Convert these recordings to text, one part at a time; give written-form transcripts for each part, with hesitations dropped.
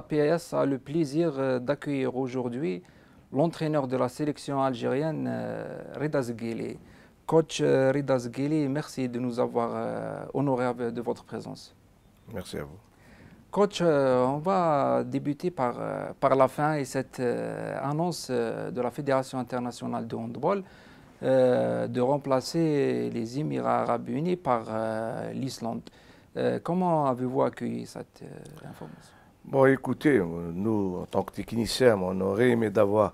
PAS a le plaisir d'accueillir aujourd'hui l'entraîneur de la sélection algérienne, Rida Zgueli. Coach Rida Zgueli, merci de nous avoir honorés de votre présence. Merci à vous. Coach, on va débuter par la fin et cette annonce de la Fédération internationale de handball de remplacer les Émirats arabes unis par l'Islande. Comment avez-vous accueilli cette information? Bon, écoutez, nous, en tant que techniciens, on aurait aimé d'avoir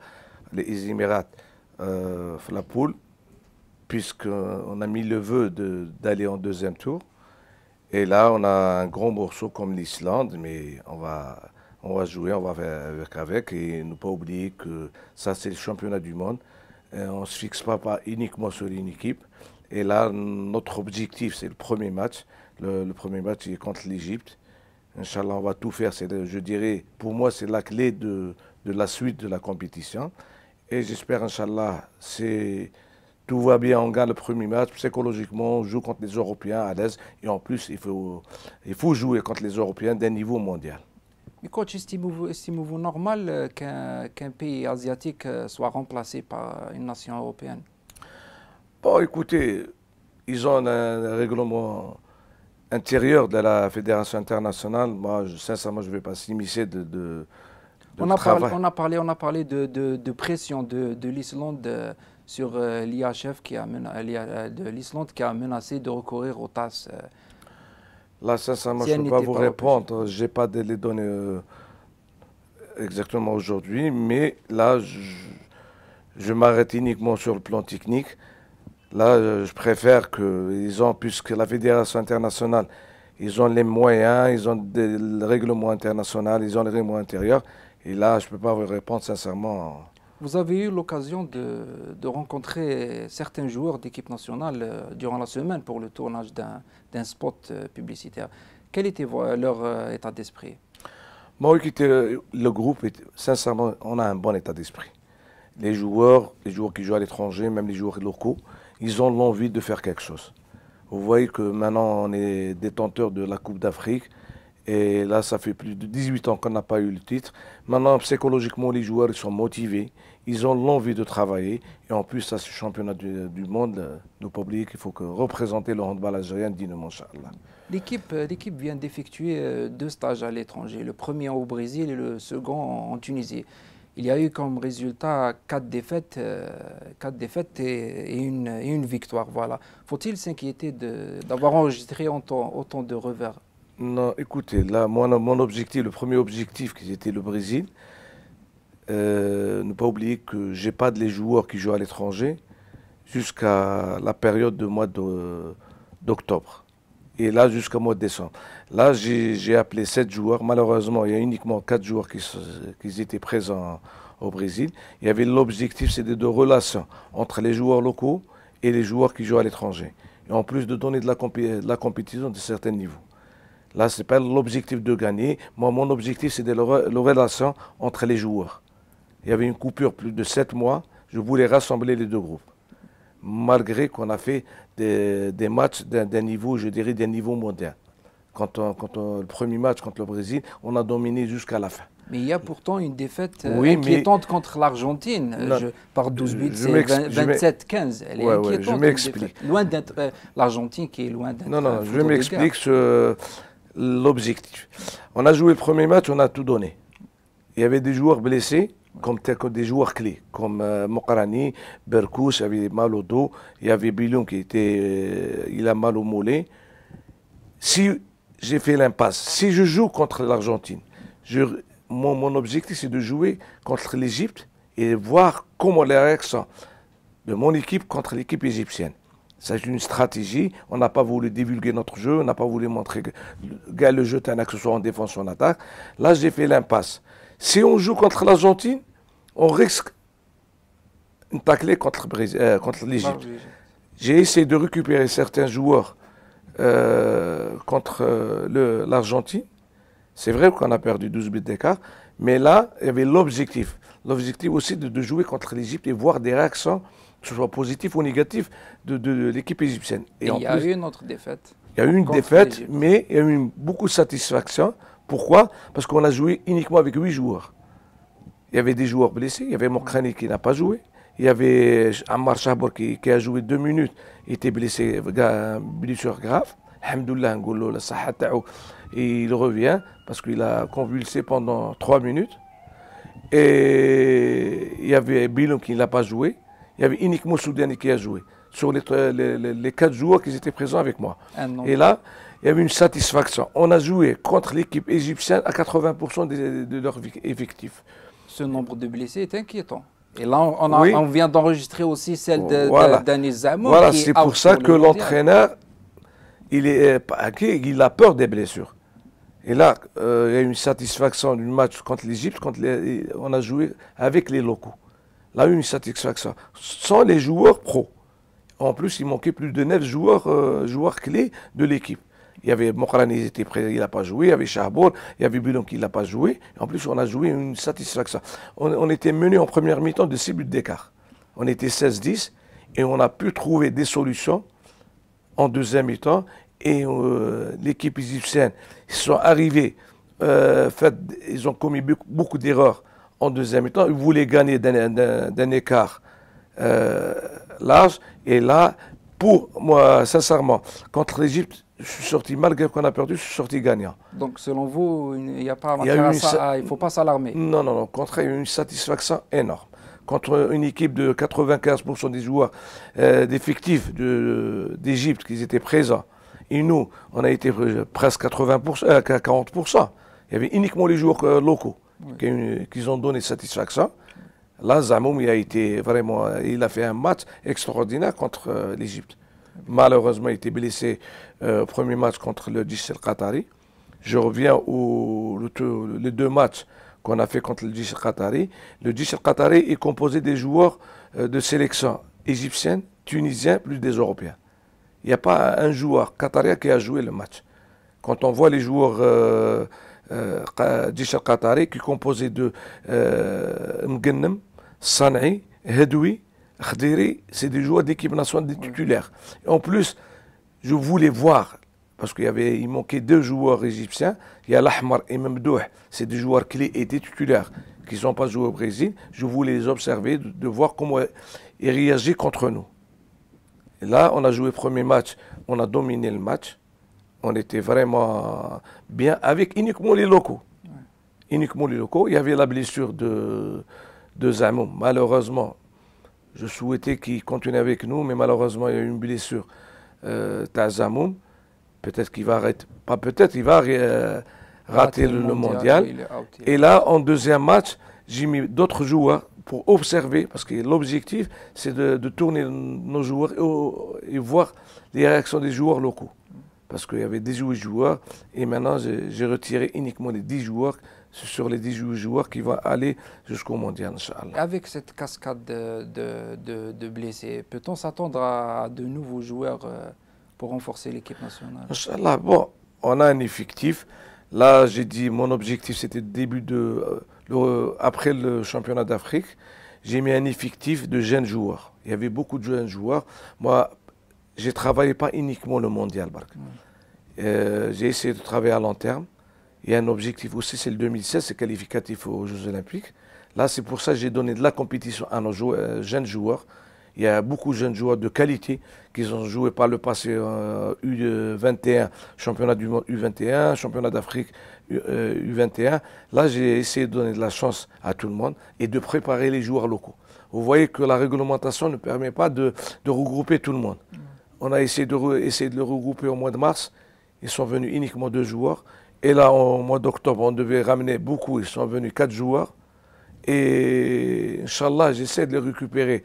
les Émirats la poule, puisqu'on a mis le vœu d'aller en deuxième tour. Et là, on a un gros morceau comme l'Islande, mais on va jouer, on va faire avec, et ne pas oublier que ça, c'est le championnat du monde. Et on ne se fixe pas uniquement sur une équipe. Et là, notre objectif, c'est le premier match. Le premier match est contre l'Égypte. Inch'Allah, on va tout faire. Je dirais, pour moi, c'est la clé de la suite de la compétition. Et j'espère, Inch'Allah, tout va bien, on gagne le premier match. Psychologiquement, on joue contre les Européens à l'aise. Et en plus, il faut jouer contre les Européens d'un niveau mondial. Mais coach, estimez-vous normal qu'un pays asiatique soit remplacé par une nation européenne? Bon, écoutez, ils ont un règlement intérieur de la Fédération internationale. Moi, sincèrement, je ne vais pas s'immiscer de travail. On a parlé de pression de l'Islande sur l'IHF de l'Islande qui a menacé de recourir aux TAS. Là, sincèrement, je ne peux pas vous répondre. Je n'ai pas les données exactement aujourd'hui, mais là, je m'arrête uniquement sur le plan technique. Là, je préfère puisque la Fédération internationale, ils ont les moyens, ils ont des règlements internationaux, ils ont les règlements intérieurs. Et là, je ne peux pas vous répondre sincèrement. Vous avez eu l'occasion de rencontrer certains joueurs d'équipe nationale durant la semaine pour le tournage d'un spot publicitaire. Quel était leur état d'esprit? Moi, le groupe, sincèrement, on a un bon état d'esprit. Les joueurs qui jouent à l'étranger, même les joueurs locaux, ils ont l'envie de faire quelque chose. Vous voyez que maintenant, on est détenteur de la Coupe d'Afrique. Et là, ça fait plus de 18 ans qu'on n'a pas eu le titre. Maintenant, psychologiquement, les joueurs ils sont motivés. Ils ont l'envie de travailler. Et en plus, ça, c'est le championnat du monde. Ne pas oublier qu'il faut représenter le handball algérien dignement, Inch'Allah. L'équipe vient d'effectuer 2 stages à l'étranger. Le premier au Brésil et le second en Tunisie. Il y a eu comme résultat 4 défaites et une victoire. Voilà. Faut-il s'inquiéter d'avoir enregistré autant de revers? Non, écoutez, là, mon objectif, le premier objectif qui était le Brésil, ne pas oublier que j'ai pas de les joueurs qui jouent à l'étranger jusqu'à la période du mois d'octobre. Et là, jusqu'au mois de décembre. Là, j'ai appelé 7 joueurs. Malheureusement, il y a uniquement 4 joueurs qui étaient présents au Brésil. Il y avait l'objectif, c'était de relations entre les joueurs locaux et les joueurs qui jouent à l'étranger. Et en plus de donner de la compétition de certains niveaux. Là, ce n'est pas l'objectif de gagner. Moi, mon objectif, c'est la relation entre les joueurs. Il y avait une coupure plus de 7 mois. Je voulais rassembler les deux groupes. Malgré qu'on a fait des matchs d'un niveau, je dirais, d'un niveau mondial. Le premier match contre le Brésil, on a dominé jusqu'à la fin. Mais il y a pourtant une défaite inquiétante contre l'Argentine. Par 12 buts, c'est 27-15. Elle est inquiétante. Je m'explique. Loin d'être l'Argentine qui est loin d'être. Non, je m'explique sur l'objectif. On a joué le premier match, on a tout donné. Il y avait des joueurs blessés, comme des joueurs clés, comme Mokrani, Berkous, il avait mal au dos, il y avait Biloun il a mal au mollet. Si j'ai fait l'impasse, si je joue contre l'Argentine, mon objectif c'est de jouer contre l'Égypte et voir comment les réactions de mon équipe contre l'équipe égyptienne. C'est une stratégie, on n'a pas voulu divulguer notre jeu, on n'a pas voulu montrer que le jeu est un accessoire en défense ou en attaque. Là, j'ai fait l'impasse. Si on joue contre l'Argentine, on risque une taclée contre l'Égypte. J'ai essayé de récupérer certains joueurs contre l'Argentine. C'est vrai qu'on a perdu 12 buts d'écart, mais là, il y avait l'objectif. L'objectif aussi de jouer contre l'Égypte et voir des réactions, que ce soit positives ou négatives, de l'équipe égyptienne. Et il y a eu une autre défaite. Il y a eu une défaite, mais il y a eu beaucoup de satisfaction Pourquoi? Parce qu'on a joué uniquement avec 8 joueurs. Il y avait des joueurs blessés, il y avait Mokrani qui n'a pas joué, il y avait Ammar Chahbour qui a joué 2 minutes, il était blessé, blessure grave. Alhamdoulilah, il revient parce qu'il a convulsé pendant 3 minutes. Et il y avait Bilon qui n'a pas joué, il y avait uniquement Soudani qui a joué. Sur les 4 joueurs qui étaient présents avec moi. Et là, il y avait une satisfaction. On a joué contre l'équipe égyptienne à 80% de leur effectif. Ce nombre de blessés est inquiétant. Et là, on vient d'enregistrer aussi celle d'Anis Zamoum. Voilà, c'est pour ça que l'entraîneur, il a peur des blessures. Et là, il y a une satisfaction du match contre l'Égypte, on a joué avec les locaux. Là, une satisfaction. Sans les joueurs pros. En plus, il manquait plus de 9 joueurs clés de l'équipe. Il y avait Mokrani, il était prêt, il n'a pas joué. Il y avait Chahbour, il y avait Bilon qui n'a pas joué. En plus, on a joué une satisfaction. On était mené en première mi-temps de 6 buts d'écart. On était 16-10 et on a pu trouver des solutions en deuxième mi-temps. Et l'équipe égyptienne, ils sont arrivés, ils ont commis beaucoup d'erreurs en deuxième mi-temps. Ils voulaient gagner d'un écart large. Et là, pour moi, sincèrement, contre l'Égypte, je suis sorti, malgré qu'on a perdu, je suis sorti gagnant. Donc, selon vous, il n'y a pas il ne faut pas s'alarmer? Non, non, non. Au contraire, il y a eu une satisfaction énorme. Contre une équipe de 95% des joueurs d'effectifs d'Égypte qui étaient présents. Et nous, on a été presque 40%. Il y avait uniquement les joueurs locaux qui ont donné satisfaction. Là, Zamoum, il a fait un match extraordinaire contre l'Égypte. Malheureusement, il était blessé au premier match contre le Djish el-Qatari. Je reviens les 2 matchs qu'on a fait contre le Djish el-Qatari. Le Djish el-Qatari est composé des joueurs de sélection égyptienne, tunisien, plus des Européens. Il n'y a pas un joueur qatarien qui a joué le match. Quand on voit les joueurs Djish el-Qatari qui est composé de Mgennem, San'i, Hedoui, Khdiri, c'est des joueurs d'équipe nationale, des titulaires. Et en plus, je voulais voir, parce qu'il manquait 2 joueurs égyptiens, il y a l'Ahmar et Memdouh, c'est des joueurs clés et des titulaires qui ne sont pas joués au Brésil. Je voulais les observer, de voir comment ils réagissent contre nous. Et là, on a joué le premier match, on a dominé le match. On était vraiment bien avec uniquement les locaux. Uniquement les locaux. Il y avait la blessure de Zamoum. Malheureusement, je souhaitais qu'il continue avec nous, mais malheureusement, il y a eu une blessure de Zamoum. Peut-être qu'il va arrêter. Pas peut-être, il va rater le mondial. Et là, en deuxième match, j'ai mis d'autres joueurs pour observer, parce que l'objectif, c'est de tourner nos joueurs et voir les réactions des joueurs locaux. Parce qu'il y avait 18 joueurs, et maintenant, j'ai retiré uniquement les 10 joueurs, sur les 18 joueurs qui vont aller jusqu'au mondial, Inch'Allah. Avec cette cascade de blessés, peut-on s'attendre à de nouveaux joueurs pour renforcer l'équipe nationale? Inch'Allah, bon, on a un effectif. Là, j'ai dit, mon objectif, c'était après le championnat d'Afrique, j'ai mis un effectif de jeunes joueurs. Il y avait beaucoup de jeunes joueurs. Moi, je ne travaillais pas uniquement le mondial, Bark. J'ai essayé de travailler à long terme. Il y a un objectif aussi, c'est le 2016, c'est qualificatif aux Jeux Olympiques. Là, c'est pour ça que j'ai donné de la compétition à nos jeunes joueurs. Il y a beaucoup de jeunes joueurs de qualité qui ont joué par le passé U21, championnat du monde U21, championnat d'Afrique U21. Là, j'ai essayé de donner de la chance à tout le monde et de préparer les joueurs locaux. Vous voyez que la réglementation ne permet pas de regrouper tout le monde. On a essayé de le regrouper au mois de mars. Ils sont venus uniquement 2 joueurs. Et là, au mois d'octobre, on devait ramener beaucoup. Ils sont venus 4 joueurs. Et Inch'Allah, j'essaie de les récupérer.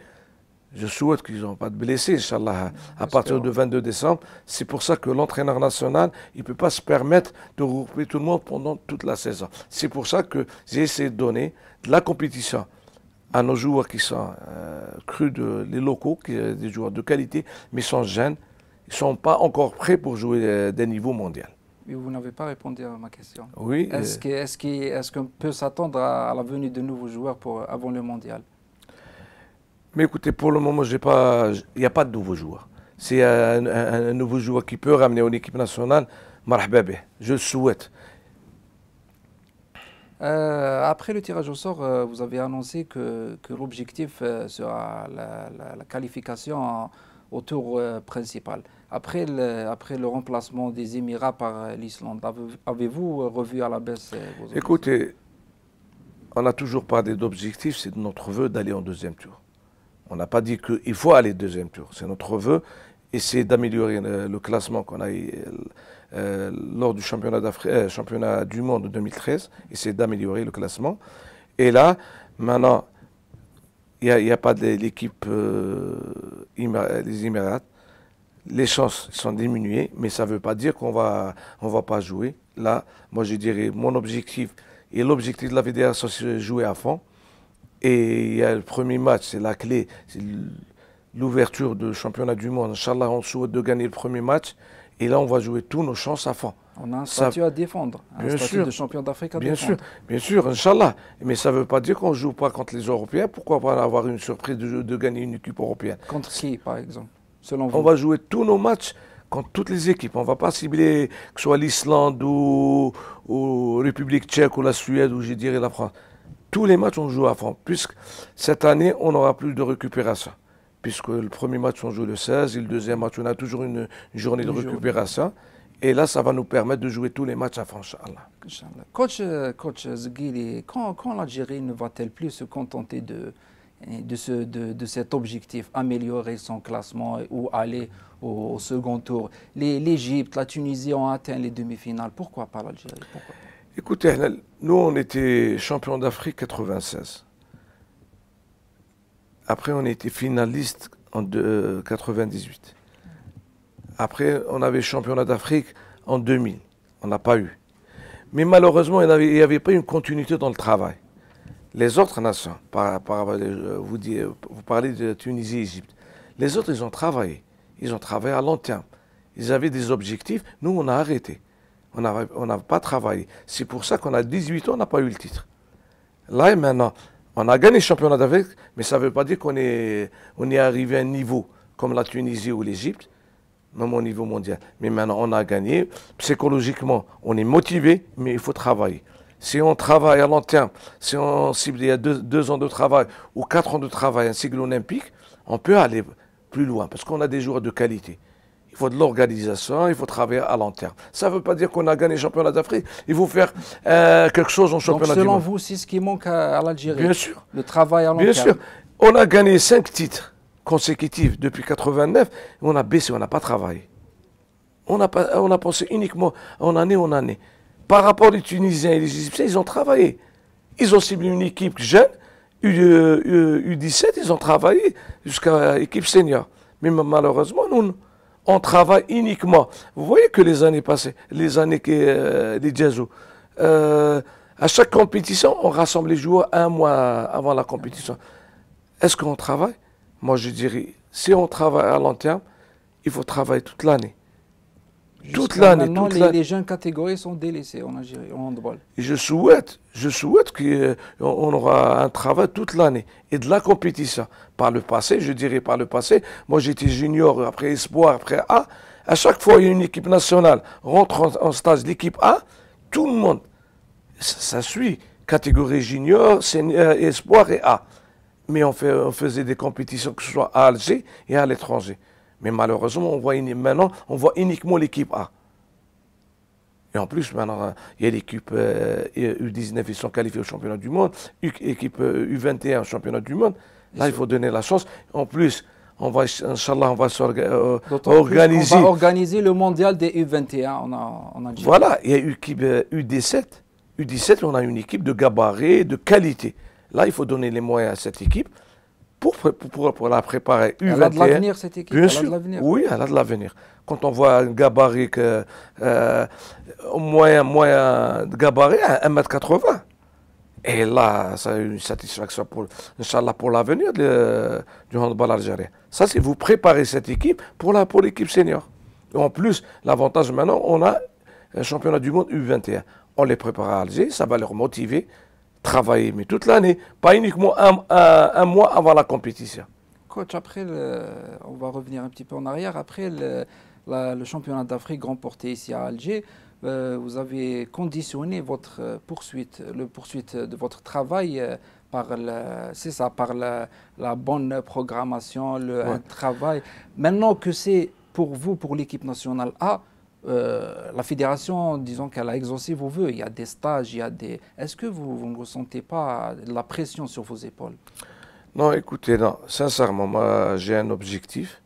Je souhaite qu'ils n'ont pas de blessés, Inch'Allah, à partir du 22 décembre. C'est pour ça que l'entraîneur national, il ne peut pas se permettre de regrouper tout le monde pendant toute la saison. C'est pour ça que j'ai essayé de donner de la compétition à nos joueurs qui sont crus, les locaux, des joueurs de qualité, mais sont jeunes. Ils ne sont pas encore prêts pour jouer des niveaux mondiaux. Mais vous n'avez pas répondu à ma question. Oui. Est-ce qu'on peut s'attendre à la venue de nouveaux joueurs avant le mondial? Mais écoutez, pour le moment, il n'y a pas de nouveaux joueurs. C'est un nouveau joueur qui peut ramener en équipe nationale, marhaba bih. Je le souhaite. Après le tirage au sort, vous avez annoncé que l'objectif sera la qualification au tour principal. Après le remplacement des Émirats par l'Islande, avez-vous revu à la baisse vos objectifs? Écoutez, on n'a toujours pas d'objectif, c'est notre vœu d'aller en deuxième tour. On n'a pas dit qu'il faut aller deuxième tour, c'est notre vœu, essayer d'améliorer le classement qu'on a eu lors du championnat du monde de 2013, essayer d'améliorer le classement. Et là, maintenant, il n'y a pas de l'équipe des Émirats. Les chances sont diminuées, mais ça ne veut pas dire qu'on va pas jouer. Là, moi je dirais, mon objectif et l'objectif de la fédération, c'est de jouer à fond. Et il y a le premier match, c'est la clé, c'est l'ouverture du championnat du monde. Inch'Allah, on souhaite de gagner le premier match. Et là, on va jouer tous nos chances à fond. On a un statut à défendre, un statut de champion d'Afrique à défendre. Bien sûr, Inch'Allah. Mais ça ne veut pas dire qu'on ne joue pas contre les Européens. Pourquoi pas avoir une surprise de gagner une équipe européenne? Contre qui, par exemple, selon vous? On va jouer tous nos matchs contre toutes les équipes. On ne va pas cibler que ce soit l'Islande ou République tchèque ou la Suède ou je dirais la France. Tous les matchs, on joue à fond. Puisque cette année, on n'aura plus de récupération. Puisque le premier match, on joue le 16 et le deuxième match, on a toujours une journée de récupération. Et là, ça va nous permettre de jouer tous les matchs à fond, Inch'Allah. Coach Zghili, quand l'Algérie ne va-t-elle plus se contenter de cet objectif, améliorer son classement ou aller au second tour? L'Égypte, la Tunisie ont atteint les demi-finales. Pourquoi pas l'Algérie? Écoutez, nous, on était champion d'Afrique 96. Après, on était finaliste en 98. Après, on avait championnat d'Afrique en 2000. On n'a pas eu. Mais malheureusement, il n'y avait pas une continuité dans le travail. Les autres nations, vous parlez de Tunisie et Égypte, les autres, ils ont travaillé. Ils ont travaillé à long terme. Ils avaient des objectifs. Nous, on a arrêté. On n'a pas travaillé. C'est pour ça qu'on a 18 ans, on n'a pas eu le titre. Là et maintenant, on a gagné le championnat d'Afrique, mais ça ne veut pas dire qu'on est arrivé à un niveau comme la Tunisie ou l'Égypte, même au niveau mondial. Mais maintenant, on a gagné. Psychologiquement, on est motivé, mais il faut travailler. Si on travaille à long terme, si on cible il y a 2 ans de travail ou 4 ans de travail, un cycle olympique, on peut aller plus loin parce qu'on a des joueurs de qualité. Il faut de l'organisation, il faut travailler à long terme. Ça ne veut pas dire qu'on a gagné le championnat d'Afrique. Il faut faire quelque chose en championnat du monde. Selon vous, c'est ce qui manque à l'Algérie? Bien sûr. Le travail à long terme. Bien sûr. On a gagné 5 titres consécutifs depuis 89. On a baissé, on n'a pas travaillé. On a pensé uniquement en année. Par rapport aux Tunisiens et les Égyptiens, ils ont travaillé. Ils ont ciblé une équipe jeune, U17, ils ont travaillé jusqu'à l'équipe senior. Mais malheureusement, nous, on travaille uniquement. Vous voyez que les années passées, les années des Djazou, à chaque compétition, on rassemble les joueurs 1 mois avant la compétition. Est-ce qu'on travaille? Moi, je dirais, si on travaille à long terme, il faut travailler toute l'année. Toute l'année. Les jeunes catégories sont délaissées en Algérie, en handball. Et je souhaite qu'on aura un travail toute l'année et de la compétition. Par le passé, je dirais par le passé, moi j'étais junior, après espoir, après A. À chaque fois, il y a une équipe nationale rentre en stage d'équipe A, tout le monde, ça suit. Catégorie junior, senior, espoir et A. Mais on faisait des compétitions, que ce soit à Alger et à l'étranger. Mais malheureusement, maintenant, on voit uniquement l'équipe A. Et en plus, maintenant, il y a l'équipe U19, ils sont qualifiés au championnat du monde, l'équipe U21 au championnat du monde. Là, il faut donner la chance. En plus, Inch'Allah, on va s'organiser. On va organiser le mondial des U21 en Algérie. Voilà, il y a l'équipe U17. U17, on a une équipe de gabarit, de qualité. Là, il faut donner les moyens à cette équipe pour la préparer. U21. Elle a de l'avenir, cette équipe. Bien sûr. Oui, elle a de l'avenir. Quand on voit un gabarit, moyen de gabarit, 1,80 m. Et là, ça a une satisfaction Inch'Allah, pour l'avenir du handball algérien. Ça, c'est vous préparez cette équipe pour l'équipe senior. Et en plus, l'avantage maintenant, on a un championnat du monde U21. On les prépare à Alger, ça va leur motiver. Travailler, mais toute l'année, pas uniquement un mois avant la compétition. Coach, après, on va revenir un petit peu en arrière. Après le championnat d'Afrique remporté ici à Alger, vous avez conditionné votre poursuite de votre travail c'est ça, par la bonne programmation, un travail. Maintenant que c'est pour vous, pour l'équipe nationale A, la fédération, disons qu'elle a exaucé vos vœux. Il y a des stages, il y a des. Est-ce que vous ne ressentez pas de la pression sur vos épaules? Non, écoutez, non, sincèrement, moi, j'ai un objectif.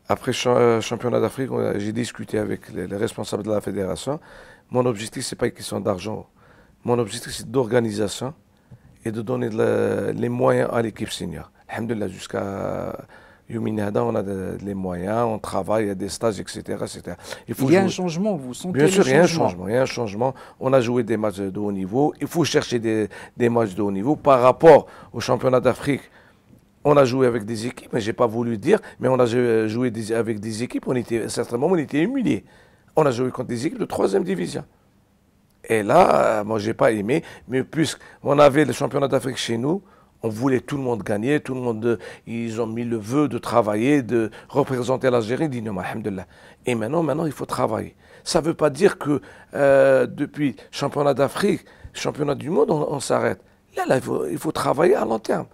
Après le championnat d'Afrique, j'ai discuté avec les responsables de la fédération. Mon objectif, ce n'est pas une question d'argent. Mon objectif, c'est d'organisation et de donner les moyens à l'équipe senior. Alhamdulillah, jusqu'à Youmini Hada, on a les moyens, on travaille, il y a des stages, etc. etc. Il y a un changement, vous sentez bien sûr, le changement. Il y a un changement. On a joué des matchs de haut niveau. Il faut chercher des matchs de haut niveau. Par rapport au championnat d'Afrique, on a joué avec des équipes, mais je n'ai pas voulu dire, mais on a joué avec des équipes, à certains moments, on était humiliés. On a joué contre des équipes de 3e division. Et là, moi, je n'ai pas aimé, mais puisqu'on avait le championnat d'Afrique chez nous, on voulait tout le monde gagner, tout le monde, ils ont mis le vœu de travailler, de représenter l'Algérie dignement, alhamdoulilah. Et maintenant, il faut travailler. Ça ne veut pas dire que depuis championnat d'Afrique, championnat du monde, on s'arrête. Là, il faut travailler à long terme.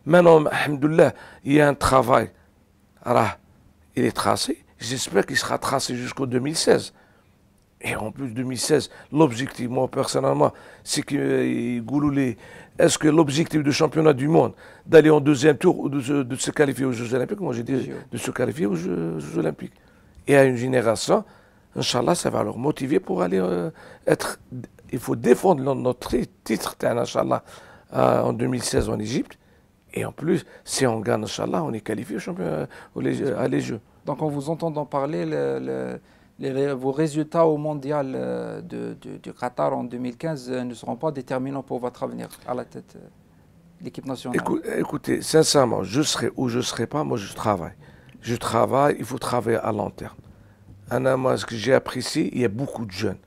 Maintenant, alhamdoulilah, il y a un travail. Alors, il est tracé. J'espère qu'il sera tracé jusqu'au 2016. Et en plus, 2016, l'objectif, moi personnellement, c'est que Gouloulé, est-ce que l'objectif du championnat du monde, d'aller en 2e tour ou de se qualifier aux Jeux Olympiques, moi j'ai dit de se qualifier aux Jeux Olympiques. Et à une génération, Inch'Allah, ça va leur motiver pour aller il faut défendre notre titre, Inch'Allah, en 2016 en Égypte. Et en plus, si on gagne, Inch'Allah, on est qualifié à les Jeux. Donc en vous entendant parler, vos résultats au mondial du Qatar en 2015 ne seront pas déterminants pour votre avenir à la tête de l'équipe nationale. Écoutez, sincèrement, je serai ou je ne serai pas, moi je travaille. Je travaille, il faut travailler à long terme. Moi, ce que j'ai apprécié, il y a beaucoup de jeunes.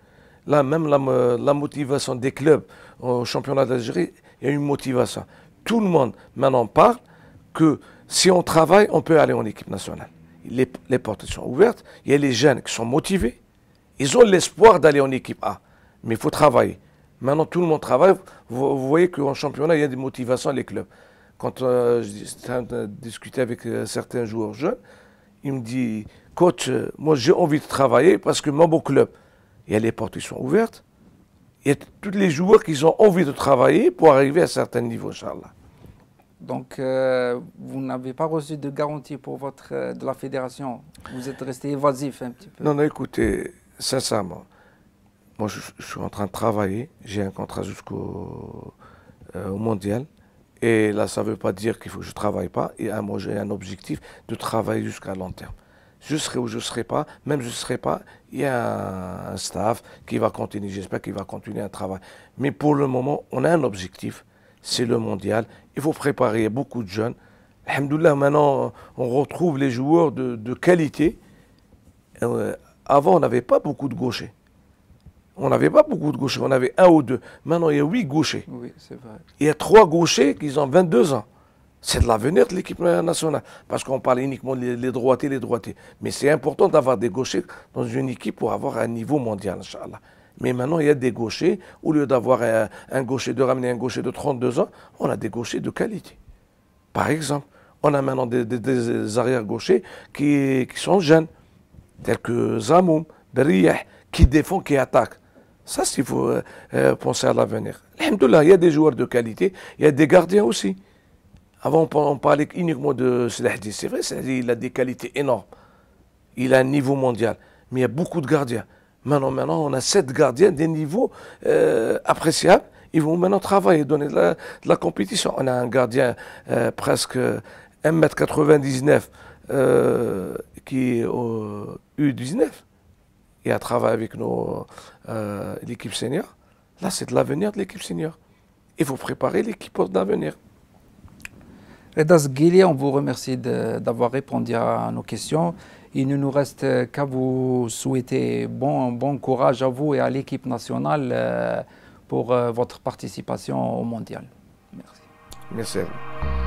Là, même la motivation des clubs au championnat d'Algérie, il y a une motivation. Tout le monde maintenant parle que si on travaille, on peut aller en équipe nationale. Les portes sont ouvertes, il y a les jeunes qui sont motivés, ils ont l'espoir d'aller en équipe A, mais il faut travailler. Maintenant, tout le monde travaille, vous voyez qu'en championnat, il y a des motivations, les clubs. Quand je discutais avec certains joueurs jeunes, ils me disent, coach, moi j'ai envie de travailler parce que mon beau club, il y a les portes qui sont ouvertes, il y a tous les joueurs qui ont envie de travailler pour arriver à un certain niveau, Inch'Allah. Donc, vous n'avez pas reçu de garantie pour de la fédération. Vous êtes resté évasif un petit peu. Non, écoutez, sincèrement, moi je suis en train de travailler. J'ai un contrat jusqu'au mondial. Et là, ça ne veut pas dire qu'il faut que je ne travaille pas. Et moi, j'ai un objectif de travailler jusqu'à long terme. Je serai ou je ne serai pas, même je ne serai pas, il y a un staff qui va continuer. J'espère qu'il va continuer un travail. Mais pour le moment, on a un objectif. C'est le mondial. Il faut préparer beaucoup de jeunes. Alhamdoulilah, maintenant, on retrouve les joueurs de qualité. Avant, on n'avait pas beaucoup de gauchers. On n'avait pas beaucoup de gauchers. On avait 1 ou 2. Maintenant, il y a 8 gauchers. Oui, c'est vrai. Il y a 3 gauchers qui ont 22 ans. C'est de l'avenir de l'équipe nationale. Parce qu'on parle uniquement des droitiers, Mais c'est important d'avoir des gauchers dans une équipe pour avoir un niveau mondial, Inch'Allah. Mais maintenant, il y a des gauchers. Au lieu d'avoir un gaucher, de ramener un gaucher de 32 ans, on a des gauchers de qualité. Par exemple, on a maintenant des arrière-gauchers qui sont jeunes, tels que Zamoum, Beriyah, qui défendent, qui attaquent. Ça, il faut penser à l'avenir. Alhamdoulilah, il y a des joueurs de qualité, il y a des gardiens aussi. Avant, on parlait uniquement de Selahdi. C'est vrai, Selahdi, il a des qualités énormes. Il a un niveau mondial. Mais il y a beaucoup de gardiens. Maintenant, on a 7 gardiens des niveaux appréciables. Ils vont maintenant travailler, donner de la compétition. On a un gardien presque 1,99 m qui est au U19. Et à travailler avec l'équipe senior. Là, c'est de l'avenir de l'équipe senior. Il faut préparer l'équipe d'avenir. Reda Zguili, on vous remercie d'avoir répondu à nos questions. Il ne nous reste qu'à vous souhaiter bon courage à vous et à l'équipe nationale pour votre participation au mondial. Merci. Merci à vous.